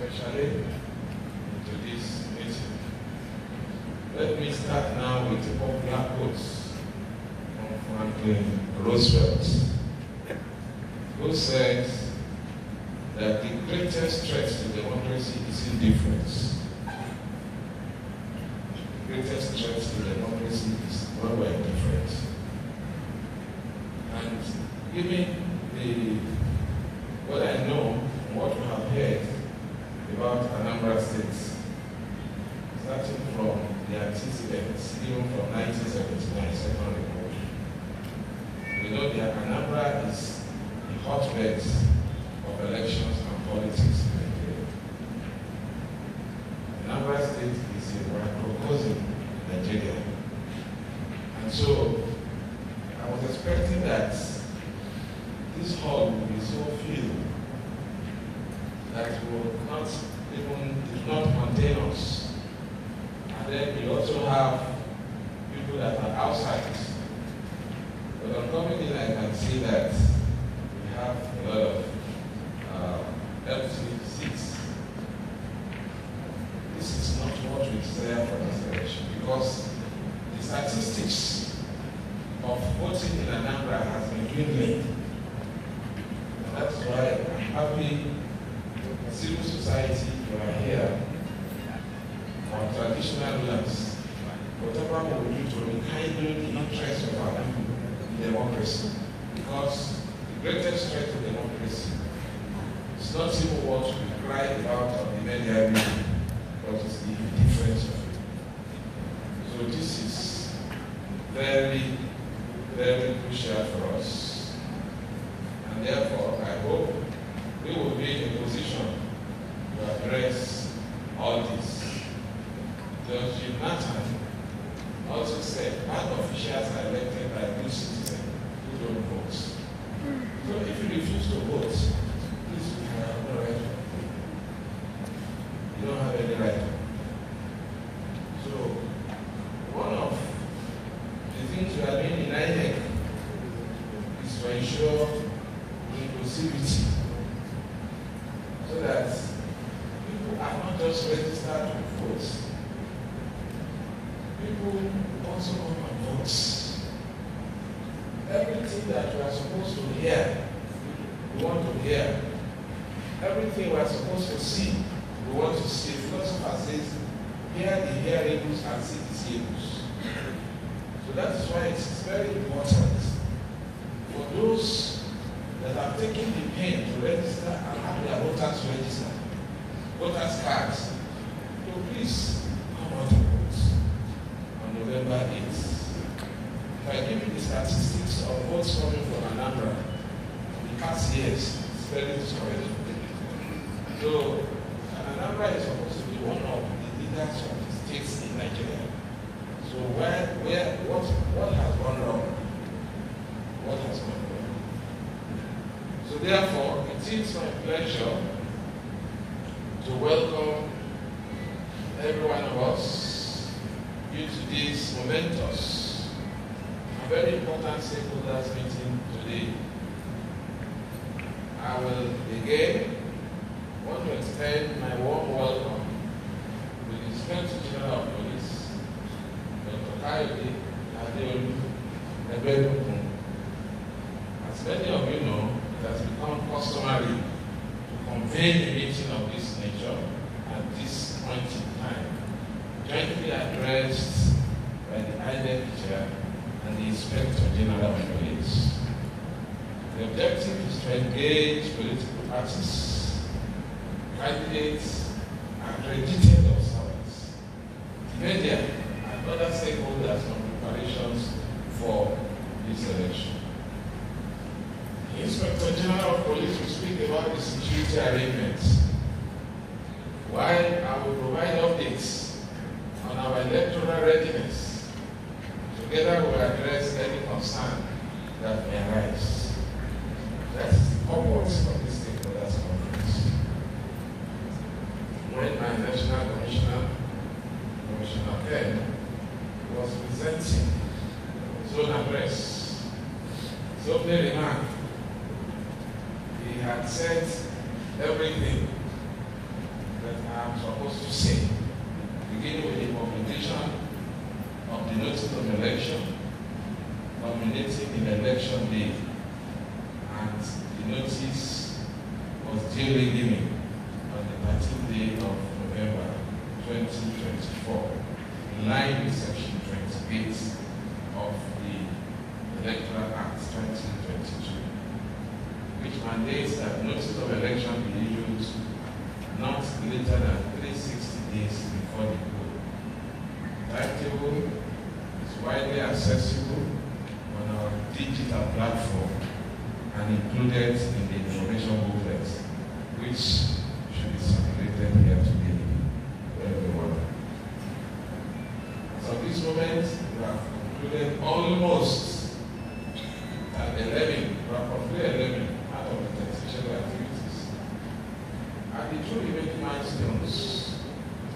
especially into this meeting. Let me start now with a popular quote from Franklin Roosevelt, who said that the greatest threat to democracy is indifference. The greatest threat to democracy is when we're indifferent. And given what I know, what we have heard about Anambra State, starting from the antecedents, even from 1979, Second Republic, we know that Anambra is the hotbed of elections and politics in Nigeria. Anambra State is a microcosm in Nigeria. And so I was expecting that this hall will be so filled that will not even did not contain us. And then we also have people that are outside. But on coming in, I can see that we have a lot of empty seats. This is not what we desire for this election, because the statistics of voting in Anambra has been dwindling. And that's why I'm happy civil society, you are here, our traditional rulers, whatever we will do to rekindle the interest of our people in democracy. Because the greatest threat to democracy is not even what we cry about on the media every day, but it's the indifference of it. So this is very, very crucial for us. And therefore, I hope we will be in a position to address all this. Judge Jonathan also said bad officials are elected by good citizens who don't vote. So if you refuse to vote, please, you have no right to vote. You don't have any right. So one of the things we are doing in INEC is to ensure inclusivity, so that people are not just registered to vote. People also come and vote. Everything that we are supposed to hear, we want to hear. Everything we are supposed to see, we want to see. The philosopher says, hear the hearables and see the seeables. So that is why it is very important for those that have taken the pain to register and have their voters register, voters cards, to please come out and vote on November 8th. If I give you the statistics of votes coming from Anambra in the past years, it's very discouraging. So Anambra is supposed to be one of the leaders of the states in Nigeria. So what has gone wrong? What has gone wrong? So therefore, it is my pleasure to welcome every one of us into this momentous and very important stakeholders meeting today. I will again want to extend my warm welcome to the Inspector General of Police, Dr. Kayode Adeolu Ebedokun. As many of you know, it has become customary to convene a meeting of this nature at this point in time, jointly addressed by the INEC chair and the Inspector General of Police. The objective is to engage political parties, candidates, accredited observers, the media, and other stakeholders on preparations for this election. The Inspector General of Police will speak about the security arrangements, while I will provide updates on our electoral readiness. Together we will address any concern that may arise. That is the purpose of this stakeholders conference. When my National Commissioner, Commissioner Ken, was presenting his own address, his opening remark, he had said everything supposed to say, beginning with the publication of the notice of election, culminating in election day, and the notice was duly given on the 13th day of November 2024, in line with Section 28 of the Electoral Act 2022, which mandates that notice of election be issued not later than 360 days before the poll. Timetable is widely accessible on our digital platform and included in the information booklet, which should be circulated here today to everyone. So at this moment, we have concluded almost at 11, roughly 11 out of the technical activities. And the two remaining milestones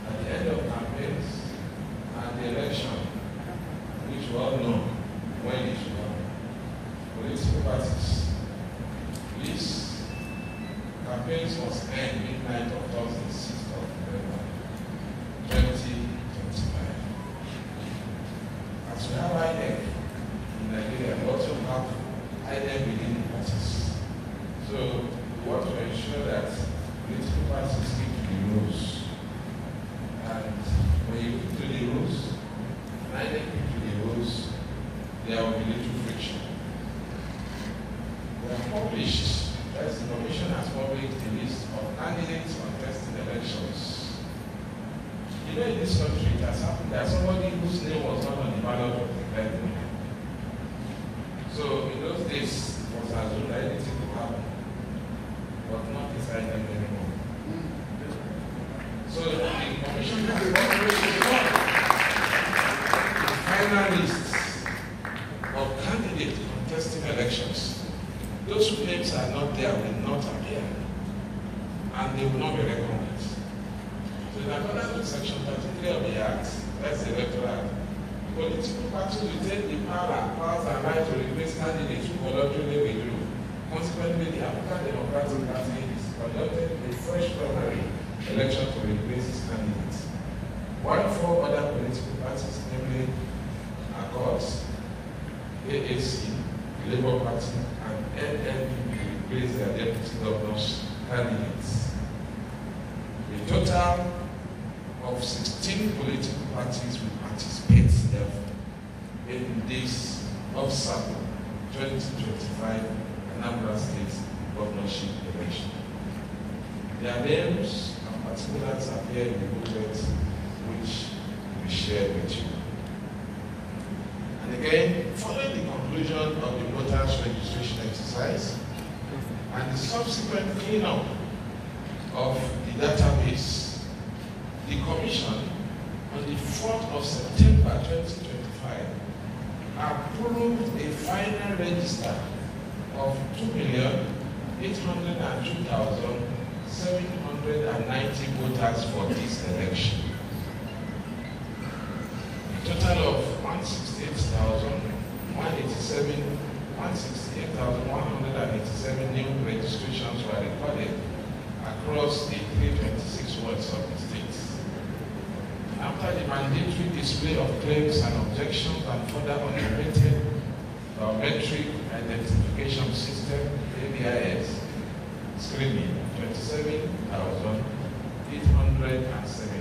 at the end of campaigns and the election, which we all know when it should happen. Political parties. These campaigns must end midnight of Thursday, 6th of November, 2025. As we have INEC in Nigeria, we also have INEC within the parties. So we want to ensure that political parties stick to the rules. And when you stick to the rules, and INEC stick to the rules, there will be little friction. We have published, as the Commission has published, a list of candidates contesting elections. You know, in this country, it has happened that somebody whose name was not on the ballot was declared winner. So in those days, it was assumed that anything could happen, but not decided anymore. So the Commission has published the final list of candidates contesting elections. Those whose names are not there will not appear, and they will not be recognized. So in accordance with Section 33 of the Act, that's the Electoral Act, political parties will take the powers and right to replace candidates who voluntarily withdrew. Consequently, the African Democratic Party is conducting a fresh primary election to replace its candidates. While four other political parties, namely Accord, AAC, Labour Party, and NNPP replace their deputy governors candidates. A total of 16 political parties will participate therefore in this off-cycle 2025 Anambra State governorship election. Their names and particulars appear in the booklet which we shared with you. And again, following the conclusion of the voters registration exercise and the subsequent cleanup of the database, the Commission on the 4th of September 2025 approved a final register of 2,802,790 voters for this election. A total of 168,187 new registrations were recorded across the 326 wards of the state. After the mandatory display of claims and objections and further automated biometric identification system (ABIS) screening, 27,817